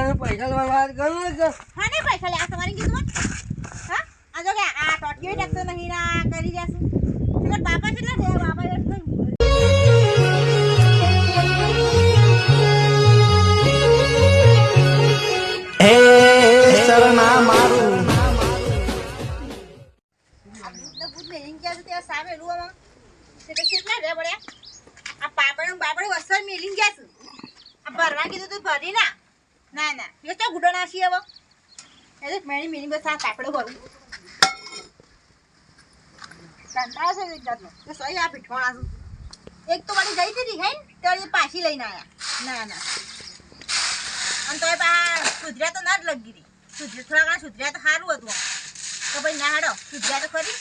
તને પૈસા વાત કર ને હા ને પૈસા લે આ તમારી કીધું હા આ જો કે આ ટોટિયો ટેક્સો નહીં ના કરી જાશું તમારા બાપા કેટલા છે બાપા એટલું હે શરણા મારું સામે રૂવામાં તે કેટલા રે બળ્યા આ પાપડ વસ્ત્ર મેલીન ગયા છે આ ભરવા કીધું તું ભરી ના ના ના એ તો ગુડો નાસી હવે એ મેણી બસ આ પાપડો ભરું કંટાળો છે એક જાતનો તો સહી આ પીઠવાણા છું એક તો વાળી ગઈ હતી હે તો પાછી લઈને આયા ના ના અને તો સુધર્યા તો ના જ લગી હતી થોડા ઘણા સુધર્યા તો સારું હતું તો ભાઈ ના હાડો સુધર્યા તો ખરી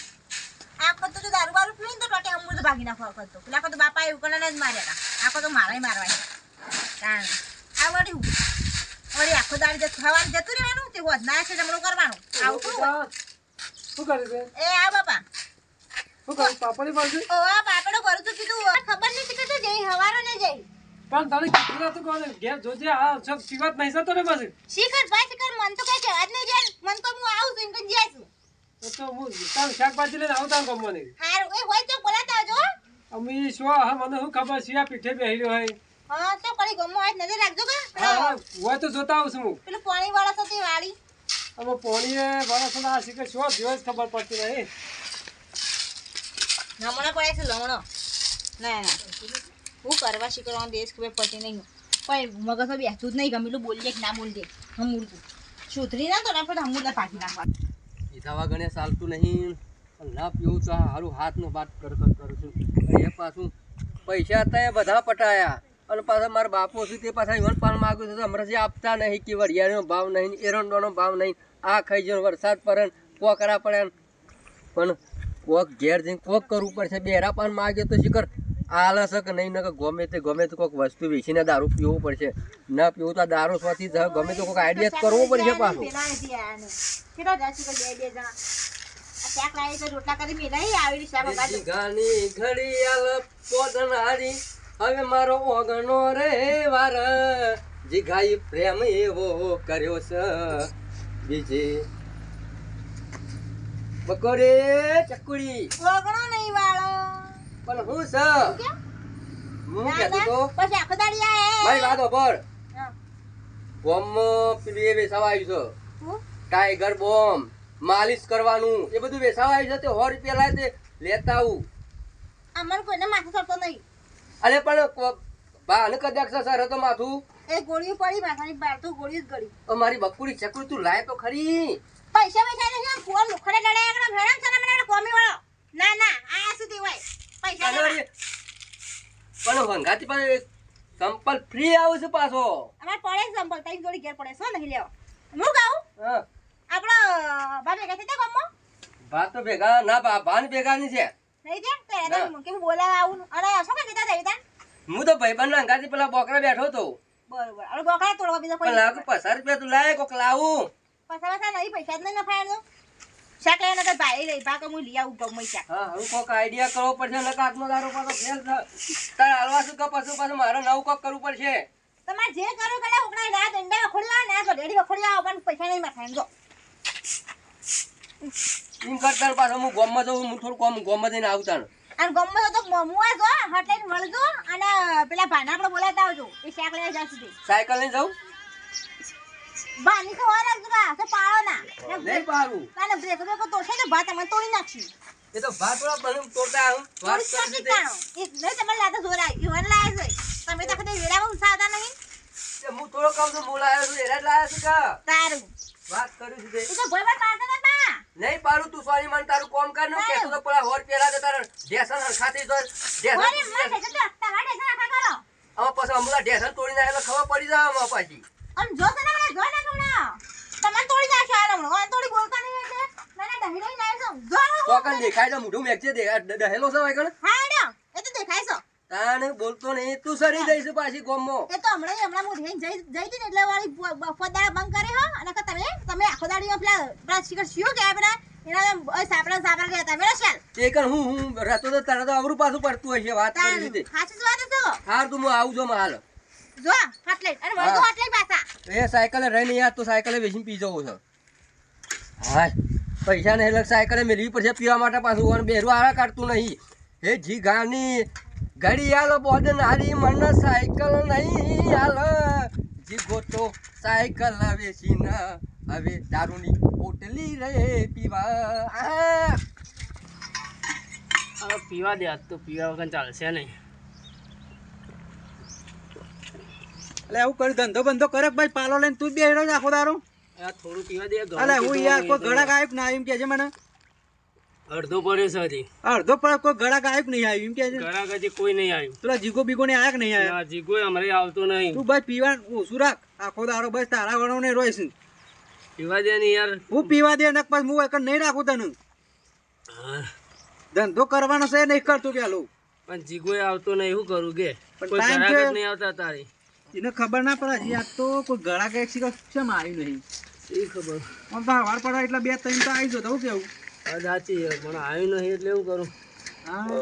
આખો તો જો દારૂ બારૂ પીને તો ટોટે અમૃત ભાગી નાખવા કરતો પેલા તો બાપા એવું કરીને જ માર્યા હતા આખો તો મારાય મારવાની કારણ આ વળી આખો દાડી ખાવાનું જતું રહેવાનું તે વધના છે જમણું કરવાનું આવું શું કરે છે એ આ બાપા શું કરે પાપડી બાજુ ઓ આ પાપડો કરું તો કીધું ખબર નથી કે તો જઈ હવારો ને જઈ પણ તારે કીધું તો કોને ઘેર જોજે આ સબ શિવત નહીં જતો ને બસ શીખર ભાઈ શીખર મન તો કઈ કહેવા જ નહીં જાય મન તો હું આવું છું એમ કઈ જાય છું તો હું તાર શાકભાજી લઈને આવતા ગમવાની હારું એ હોય તો બોલાતા આવજો અમી શું હા મને શું ખબર છે આ પીઠે બેહી હોય હા તો કડી ગમો આજ નજર રાખજો કે હા હોય તો જોતા આવું છું હું પેલું પાણી વાળા તો તે વાળી હવે પોણીએ વરસ આ શીખે શું દિવસ ખબર પડતી નહીં લમણો પડે છે લમણો ના ના હું કરવા શીખવાનું દેશ ખબર પડતી નહીં પણ મગજમાં બેસતું જ નહીં ગમેલું બોલીએ કે ના બોલીએ હમુરતું સુધરી ના તો ને પણ હમુરલા ભાગી નાખવા દવા ગણે ચાલતું નહીં ના પીવું તો સારું હાથનો વાત કરું છું એ પાછું પૈસા હતા એ બધા પટાયા અને પાછા મારા બાપો છે તે પાછા ઈવન પાન માગ્યું છે હમણાં જે આપતા નહીં કે વરિયાળીનો ભાવ નહીં એરંડોનો ભાવ નહીં આ ખાઈ જાય વરસાદ પડે કોકરા પડે પણ કોક ઘેર જઈને કોક કરવું પડશે બેરા પાન માગે તો શીખર આલસ કે નહીં ને ગમે તે કોઈક વસ્તુ વેચીને દારૂ પીવું પડશે ના પીવું તો દારૂ સ્વાથી ગમે તો કોઈક આઈડિયા કરવો પડશે પાછું હવે મારો ઓગણો રે વાર જીગાઈ પ્રેમ એવો કર્યો છે બીજે બકોરે ચકુડી ઓગણો નહીં વાળો પણ હું છે હું કહેતો તો પછી આખો દાડી આયા મારી વાત ઓપર હા બોમ્બ પેલું એ વેચાવા આવ્યું છે હું ટાઈગર બોમ્બ માલિશ કરવાનું એ બધું વેચાવા આવ્યું છે તે 100 રૂપિયા લાય તે લેતા આવું અમાર કોઈને માથું ચડતો નહીં અરે પણ બાને કદાચ સર તો માથું એ ગોળીઓ પડી માથાની બહાર તો ગોળીઓ જ ગળી મારી બકુડી ચકડી તું લાય તો ખરી પૈસા નહીં ફોન મુખડે લડાયા કરો ભેરામ છે મને કોમી વાળો ના ના આ સુધી હોય પૈસા લેવા. પણ વંગાતી પાસે સંપલ ફ્રી આવે છે પાછો અમાર પડે સંપલ તઈ જોડી ઘેર પડે છો નહીં લેવા હું ગાઉં હા આપણો બાબે કહે છે ગમો ભાત તો ભેગા ના ભાન ભેગા ની છે નહીં છે તે કે હું બોલાવા આવું અને શું કે કીધા દેતા હું તો ભાઈબંધ ના અંગાથી પેલા બોકરા બેઠો તો બરોબર અરે ગોખા તોડવા બીજા પણ લાગુ 50 રૂપિયા તું લાય કોક લાવું પૈસા નહીં પૈસા જ નહીં નફાય દો શાક લઈને તો ભાઈ લઈ ભાગ હું લઈ આવું ગમે શાક હા હું કોક આઈડિયા કરવો પડશે નકા હાથનો દારો પાછો ફેલ તાર હાલવા શું કે પાછું મારે નવું કોક કરવું પડશે તમારે જે કરો કલા ઉકડા ના દંડા વખોડવા ના તો ડેડી વખોડવા પણ પૈસા નહીં માથાય જો એમ કરતા પાછો હું ગોમમાં જઉં હું થોડું ગોમમાં જઈને આવતા અને ગમે તો મુઆ જો હટલાઈન વળજો અને પેલા ભાના આપણે બોલાતા આવજો એ શાક લઈ જા સુધી સાયકલ લઈને જાઉં ભાની તો ઓર રાખજો બા તો પાળો ના નહીં પાડું કાને બ્રેક તો છે ને ભા તમે તોડી નાખી એ તો ભાત વાળા બને તોડતા આવું વાત કરી દે એક નહીં તમારે લાતા જોર આવી ઈવન લાય છે તમે તો કદે વેરામાં ઉસાતા નહીં તે હું થોડો કામ તો બોલાયો છું એરા લાયા છે કા તારું વાત કરી છે તું તો ભોય પાડતા ના બા નહીં પાડું તું સોરી મન તારું કામ કર ને કે તું તો પેલા હોર પેલા દે તાર ઢેસન ખાતી તો ઢેસન ઓરે માથે જતો તમારે ઢેસન આખા કરો આમાં પછી અમુલા ઢેસન તોડી નાખે એટલે ખબર પડી જાય આમાં પાછી આમ જો તને મને જો ના કમણા તમે તોડી નાખો આ લમણો ઓન તોડી બોલતા નહીં એટલે મને દહીડઈ ના છો જો તો કન દેખાય છે મુઠું મેકજે દહેલો છે વાય કણ હા ડો એ તો દેખાય છો તાને બોલતો નહીં તું સરી જઈશ પાછી ગોમમાં એ તો હમણાં હું જઈ હતી ને એટલે વાળી ફોદાડા બંધ કરે હો અને કે તમે આખો દાડીમાં પેલા શિખર શિયો કે પેલા એના સાપડા ગયા હતા મેરા ચાલ તે કણ હું રહેતો તો તારે તો અવરું પાછું પડતું હશે વાત કરી રીતે સાચી વાત છે હાર તું હું આવું જો હાલ જો હાથ લઈ અને વળગો હાથ લઈ પાછા એ સાયકલે રહીને યાર તો સાયકલે વેચીને પી જવું છે હા પૈસા નહીં લગ સાયકલે મેળવી પડશે પીવા માટે પાછું અને બેરું આરા કાઢતું નહીં હે જી ગાની ઘડિયાળ બોધનારી મન સાયકલ નહીં હાલ જીગો તો સાયકલ વેચીને હવે દારૂની પોટલી રે પીવા પીવા દે આજ તો પીવા વગર ચાલશે નહીં. એટલે એવું કરી ધંધો બંધો કરે ભાઈ પાલો લઈને તું જ બેહી રહ્યો આખો દારો. થોડું પીવા દે. અલે હું યાર કોઈ ગળા ગાયક ના આવ્યું એમ કે છે મને. અડધો પડ્યો છે હજી. અડધો પર કોઈ ગળા ગાયક નહીં આવ્યું એમ કે છે. ઘણા હજી કોઈ નહીં આવ્યું. પેલા જીગો બીગો ને આયા કે નહીં આયા? જીગો અમારે આવતો નહીં. તું ભાઈ પીવા ઓછું રાખ આખો દારો બસ તારા વણો ને રોઈશ. પીવા દે ને યાર. હું પીવા દે ને પછી હું એક નહીં રાખું તને. ધંધો કરવાનો છે નહીં કરતો પેલું. પણ જીગો આવતો નહીં શું કરું કે પણ કોઈ time ઘરાક જ છે. નહીં આવતા તારી. એને ખબર ના પડે હજી આ તો કોઈ ગળા ગાયક શીખો છે મારી નહીં. એ ખબર. આમ તો વાર પડે એટલે 2-3 તો આવી જતો હું કેવું. આ સાચી છે પણ આવ્યું નહીં એટલે એવું કરું. હા ઓ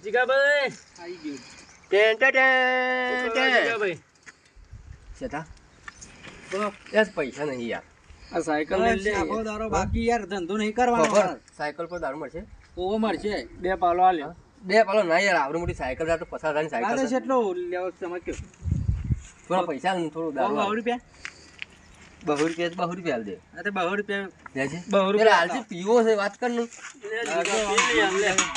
જીગાભાઈ. આવી ગયું. જીગાભાઈ છેતા બોલો. યસ પૈસા નહીં યાર આ સાયકલ બસ લઈ લે. આખો દારો બાકી યાર ધંધો નહીં કરવાનો. ખબર સાયકલ પર દારૂ મળશે ઓવો મળશે. 2 પાલો આલ્યો. બે પાલો ના યાર આવડી મોટી સાયકલ તો 50,000 ની કાલે સાયકલ છે. કેટલો લેવો તમે કયો? થોડા પૈસા ને થોડું દારૂ 100 રૂપિયા. 200 રૂપિયા હાલ દે આ તો 200 રૂપિયા. લે છે 200 પેલા હાલથી પીવો છે વાત કર નું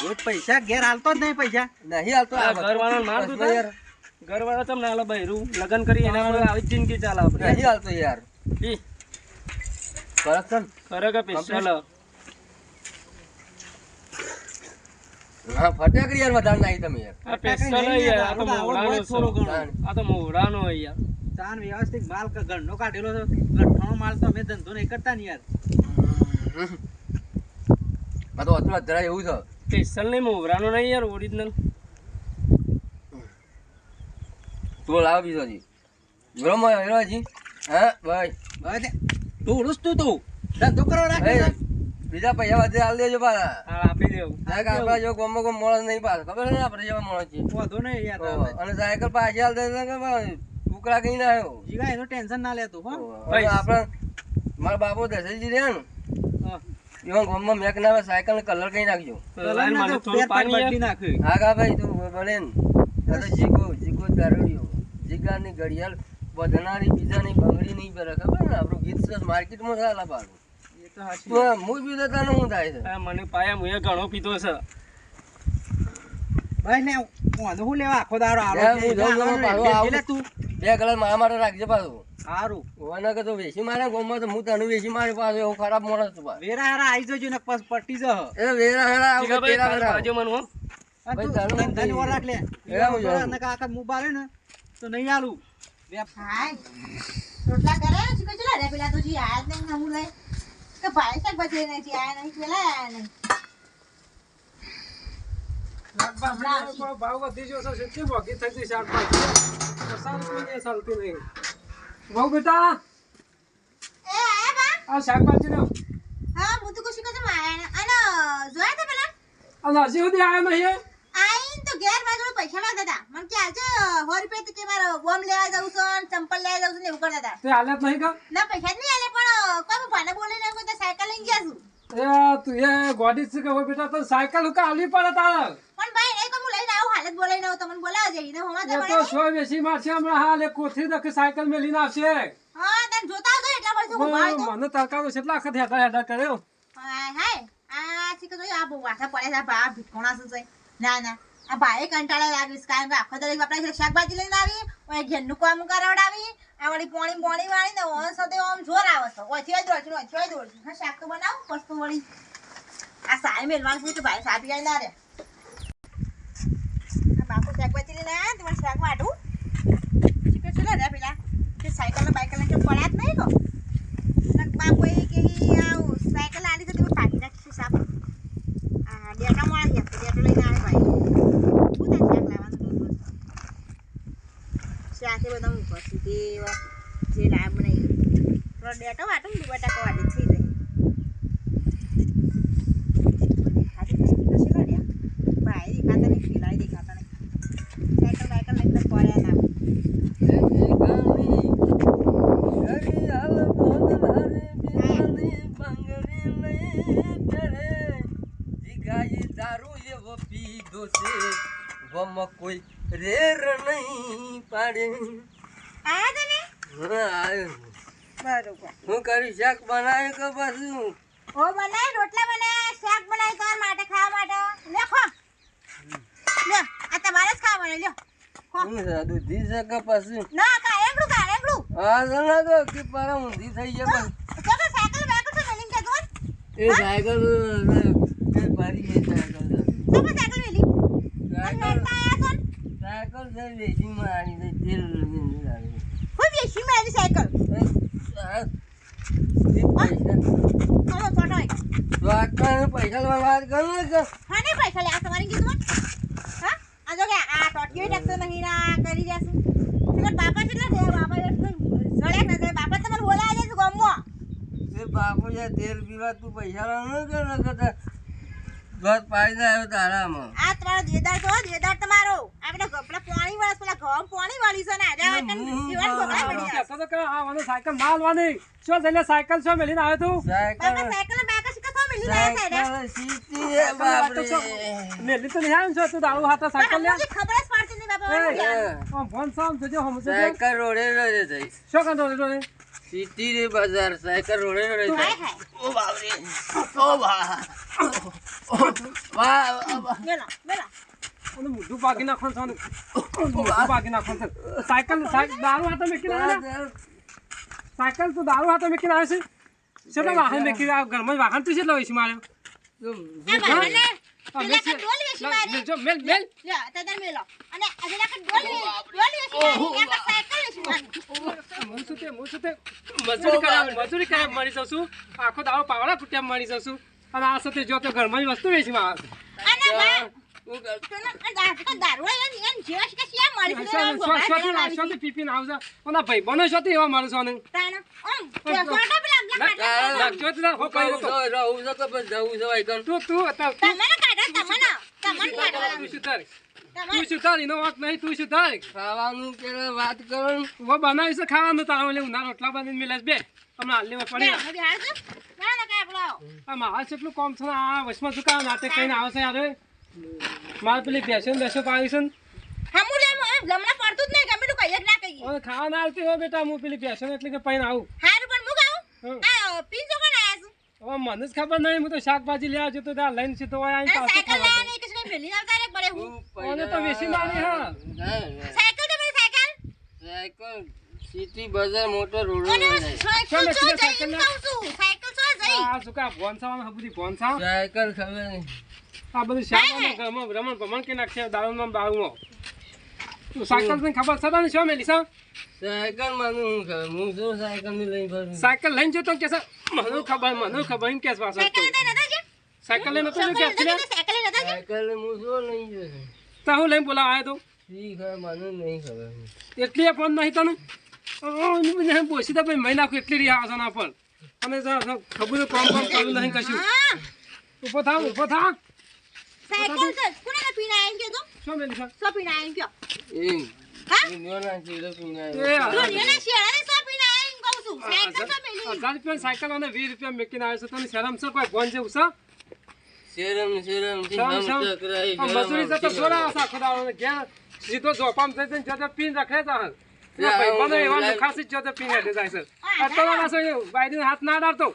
રોજ પૈસા ઘેર હાલતો જ નહીં પૈસા. નહીં હાલતો આ ઘરવાળાને માર બસમાં દીધા? યાર ઘરવાળા તમને આલે બૈરું લગન કરી એના પર આવી જ જિંદગી ચાલે આપણે. નહીં હાલતો યાર ઈ કરેક્શન ખરેખર પેસ્ટલ. હા ફટાકડી યાર વધારે નાખી તમે યાર આ પેસ્ટલ યાર. આ તો મોહરાનો છે. થોડો ઘણો. આ તો મોહરાનો હોય યાર. તાન વ્યવસ્થિત માલ ઘરનો કાઢેલો છે. ગઠ્ઠાનો માલ તો અમે ધંધો નહીં કરતા ને યાર. આ તો અત્યારે જરા એવું છે પેસ્ટલ નહીં મોહરાનો નહીં યાર ઓરિજિનલ. તું લાવ બીજો જી ગરમ હેરો જી હા ભાઈ હવે તું ઉડુસ તું ધંધો કરો રાખે. બીજા પૈસા વધે હાલ દેજો પાછા હા આપી દેવું. આપડા જો ગમો ગમ મોણસ નહીં પાછો ખબર છે ને આપણે જેવા મોણસ છીએ વાંધો નહીં યાર. અને સાયકલ પાછી હાલ દે ઉકળા કઈ ના આવ્યો જીગા એનું ટેન્શન ના લેતું હો. આપડે મારા બાપુ દશરથજી રહ્યા ને હા. એવા ગામમાં મેક ના આવે સાયકલ ને કલર કઈ નાખજો લાઈન ના મને તો થોડું ફેર પાડ પાણી બદલી યાર. નાખ્યું. આગા ભાઈ તું ભલે ને આ તો જીગો દારૂડિયો જીગાની ઘડિયાળ વધનારી બીજાની બંગડી નહીં પહેરે ખબર ને આપણું ગીત સરસ માર્કેટમાં ચાલે પાછું એ તો હાચી. હું પીતો તને શું થાય છે આ મને પાયા મુએ ઘણો પીતો છે. ભાઈ ને વાંધો હું લેવા આખો દારો આલો લે, છે. હું જાઉં છું, પાછો આવું. લે તું. 2 કલાક મારા માટે રાખજે પાછું સારું. ઓને કે તો વેચી મારે ગોમાં તો હું તને વેચી મારી પાસે એવો ખરાબ માણસ છું પાછો. વેરા હારા આવી જજો ને પછી પટ્ટી જહ. એ વેરા હેરા આવું જીગાભાઈ પેલા કાલ વેરા બાજુ મને હો. આ ભાઈ તું તારું નામ ધંધાની કઈ? ઓર રાખ લે. એવું છે. અને કાકા મું બારે ને તો નહીં આલું. હાય રોટલા કરે છે કે ચલા રે પેલા તો જી આયા જ નહીં હું લે કે ભાઈ શાક બચે નહીં જી આયા નહીં પેલા આયા નહીં. શાકભાજીનો ભાવ વધી ગયો છે. કેટલી મોંઘી થઈ ગઈ શાકભાજી. પચાસ રૂપિયા ચાલતી નહીં. વહુ બેટા એ આયા બા. આ શાકભાજી નો હા હું તો કશું કશું આયા ને અને જોયા તા પેલા આ હજી સુધી આવ્યો નહીં. આઈન તો ઘેર બાજુ પૈસા માંગતા હતા મને કે આજે 100 રૂપિયા તો કે મારો બોમ લેવા જાઉં છું અને ચંપલ લેવા જાઉં છું ને એવું કરતા હતા. તે હાલત નહીં કા ના પૈસા જ નહીં આલે પણ કોઈ ભાને બોલે ને કોઈ તો સાયકલ લઈને ગયા છું. એ તું એ ગોડી છે કે વહુ બેટા તો સાયકલ ઉકા આલવી પડે તારે. પણ ભાઈ નહીં તો હું લઈને આવું હાલત બોલાઈને આવું તમને બોલાવા જઈને હોમાં એ તો સો વેચી મારશે હમણાં હાલ એક કોથળી દખી સાયકલ મેલીને આવશે. હા તને જોતા આવજો એટલા વર્ષો હું ભાઈ તો મને તડકાનો કેટલા વખત હેડા હેડા કર્યો. હાય હાય આ છે કે જો આ બહુ વાસા પડે છે આ ભા ભીખોણા શું છે ના ના આ ભાઈ કંટાળા લાગીશ કારણ કે આખો દરેક આપણે શાકભાજી લઈને આવી ઓય ઘેરનું કામ કરાવડાવી આ વળી પોણી વાળી ને ઓન સાથે આમ જોર આવે છે ઓયથી દોડશું હા શાક તો બનાવું વસ્તુ વળી આ સાય મેલવાનું છે કે ભાઈ સાપી આવી ના રે આ બાપુ શાકભાજી લઈને આવ્યા તમારે શાક વાટું ચીકર છે ને પેલા કે સાયકલ ને બાઇકલ ને પડ્યા જ નહીં કો બાપુ એ કે આ સાયકલ આલી તો તમે કાઢી નાખીશું સાપ આ ડેટા મળે છે ડેટો લઈને આવે ભાઈ હું તાર શાક લાવવાનું રોજ શાકે બધા મૂકવા દેવા જે લાવ બનાવી થોડો ડેટો વાટું ને બટાકા વાટે થઈ જાય ભાઈ દેખાતા નહીં પીલાય દેખાતા નહીં સાયકલ બાયકલ લઈને પડ્યા ના આમાં કોઈ રેર નહીં પાડે. આયા તમે હા, આયો. બરોબર હું કર્યું શાક બનાવ્યું કે પછી ઓ બનાય રોટલા બનાય શાક બનાય તમારા માટે ખાવા માટે લેખો લે આ તમારે જ ખાવાનું લ્યો ખો હું દૂધી છે કે પછી ના કા એમડું હા જણા તો કે પારા ઊંધી થઈ જાય તો તો સાયકલ બેકર છે મેલિંગ કે દોન એ સાયકલ એ પારી ગઈ સાયકલ તો સાયકલ મેલી સાયકલ આયા છો સાયકલ છે વેચી મારી દે તેલ લઈને લાવી કોઈ બેસી મેલી સાયકલ હાલો છોટો પૈસા વાત કરો ને કે હા ને પૈસા લે આ તમારી કીધું હા આ જો કે આ ટોટિયો ટેક્સ નહીં ના કરી જાશું તમાર બાપા કેટલા છે બાપા એટલે જડે ને તે બાપા તમને બોલાય લે ગમો એ બાપુ જે તેલ પીવા તું પૈસા લાવ કે ન કરતા ઘર પાડી આવ્યો તારામાં આ ત્રણ દેદાર તમારો આપણે પેલા પાણી વાળા પેલા ઘઉં પાણી વાળી છે ને આજે જીવન ગોળા પડી કહેતો તો કે આ વાનો સાયકલ માલવાની શું થઈને સાયકલ શું મેલીને આવ્યો તું બાપા સાયકલ સાયકલ બેકા શીખા તો મિલી રહ્યા છે સાયકલ સીટી હે બાપરે મેલી તો નહીં આવ્યો છો તું દારૂ હાથે સાયકલ લે મુझे ખબર જ પડતી નહીં બાપા ફોન સામ જોજો હમ જોજો સાયકલ રોડે રોડે થઈ શું કાંદો રે સીટી રે બજાર સાયકલ રોડે રોડે થઈ હાય હાય ઓ બાપરે ઓ વાહ વાહ મેલા અને મુઢું ભાગી નાખવાનું સાનું મુઢું ભાગી નાખવાનું સાયકલ દારૂ હાથે મેકીને આવ્યો સાયકલ તો દારૂ હાથે મેકીને આવે છે કેટલા વાહન મેકી ઘરમાં વાહન તું કેટલા વયસી માર્યો આ ભાઈને પેલા કે ડોલ વેચી મારી જો મેલ મેલ લે તદર મેલો અને અજલા કે ડોલ વેચી મારી એક સાયકલ વેચી મારી મજૂરી કરે મળી જશું આખો દાવો પાવડા ફૂટ્યા મળી જશું અને આ સાથે જો તો ઘરમાં વસ્તુ વેચી માં અને બા તો દારૂ એન જીવાશ કે શિયા મારી છે પીપીને આવશે ઓના ભાઈ બનો છો એવા માણસો ને તાણ છોટા પેલા લાગજો તો હો કહ્યું તો રહું છે કે બસ જવું છે વાઈકન તું તમને કાઢો તમને કાઢો તું શું તાર એનો વાત નહીં તું શું તાર ખાવાનું કે વાત કરો ને. વો બનાવી છે ખાવાનું તારા એટલે ઉના રોટલા બાંધીને મિલાસ બે હમણાં હાલની પડી આ મારા કેટલું કોમ છે ને આ વચમાં શું કામ નાટક કહીને આવે છે યાર મારે પેલી બેસો પાડી છે ને લમણા પડતું જ નહીં ગમે તું કઈ જ ના કહીએ અને ખાવા ના આવતી હોય બેટા હું પેલી બેસો એટલે કે પૈને આવું હારું પણ હું ગાઉં આ પીજો કોણ આયા છું હવે મને જ ખબર નહીં હું તો શાકભાજી લેવા જતો ત્યાં લઈને સીધો હોય અહીં આ પાછું સાયકલ ખાવા લાયા નહીં કે મેલી આવતા રે પડે હું અને તો વેચી મારી હા સાયકલ તો મારી સાયકલ સાયકલ સિટી બજાર મોટો રોડ અને સાયકલ મેં તો કીધું જઈ સાયકલ કહું છું સાયકલ તો જઈ આ શું કા ભોનસાવાનું હબુદી ભોનસા સાયકલ ખબર નહીં આ બધું શાકમાં ઘરમાં રમણ ભમણ કે નાખશે દારૂમાં બારૂમાં સાયકલ ને ખબર છે તને શું મેલી સા સાયકલ મને હું ખબર હું શું સાયકલ ની લઈ ફરું સાયકલ લઈને જતો કે મને ખબર એમ કે પાછો સાયકલ તો નતા જે સાયકલ લઈને તો કે સાયકલ નતા જે સાયકલ હું શું લઈ જશે તો હું લઈને બોલાવા આવ્યો શી ખબર મને નહીં ખબર તો એટલી ફોન નહીં તને બોસી તો ભાઈ મહિના એટલી રહી આવશે ના પણ અને ખબર કામ કર્યું નહીં કશું હા ઉભો થા સાયકલ તો કોને પીને આઈ ગયો તો શું મેલી સા સો પીને આઈ ગયો એ હા દુનિયાના ચીડો પીને એ દુનિયાના શેરાને સો પીને આઈ કહું છું સાયકલ તો મેલી 1000 રૂપિયા સાયકલ અને 20 રૂપિયા મેકીને આવે છે તને શરમ છે કોઈ ફોન જેવું છે શરમ થી શરમ હમ ચકરાઈ મજૂરી છે તો છોડા આશા ખોદાવાનો ઘેર સીધો જોપામ થઈ જઈને જતો પીન રખે તા ભાઈ બને એવા મુખાસી જતો પીન હેઠે જાય છે અત્યારે ના છે બાયડીને હાથ ના ડાળતો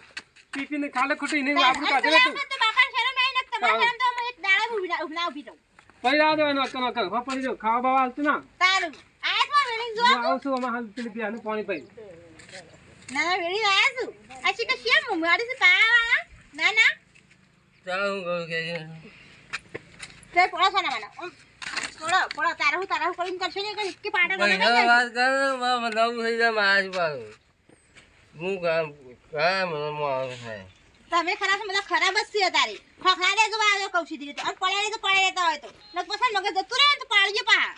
પીપીને ખાલે ખોટી નહીં આપણું કાઢે તું તો બાપા શરમ આઈ નક તમારે શરમ તો એક દાડા ઉભી રહું પડી રહ્યા દો એનો અક્કલ પડી જાવ ખાવા બાવા હાલતું ના તારું આયા છો વેડિંગ જો હું આવું છું અમારે હાલ પેલી પીવાનું પાણી પી ના વેડિંગ આયા છું અચી કે શેમ મુંગાડી છે પાવાળા ના ચાલ હું કહું કે તે પોળા સોના મને પોળા તારું કરીને કરશે ને કે પાડા મહિના વાત કર નવું થઈ જાય મારા પાછું હું કામ મને મારું થાય તમે ખરા છો બધા ખરાબ જ છે તારી ખોખરા દે જો આવ્યો કૌશી દીધી અને પડે રહેતા હોય તો નક પછી મગજ જતું રહે તો પાડજો પા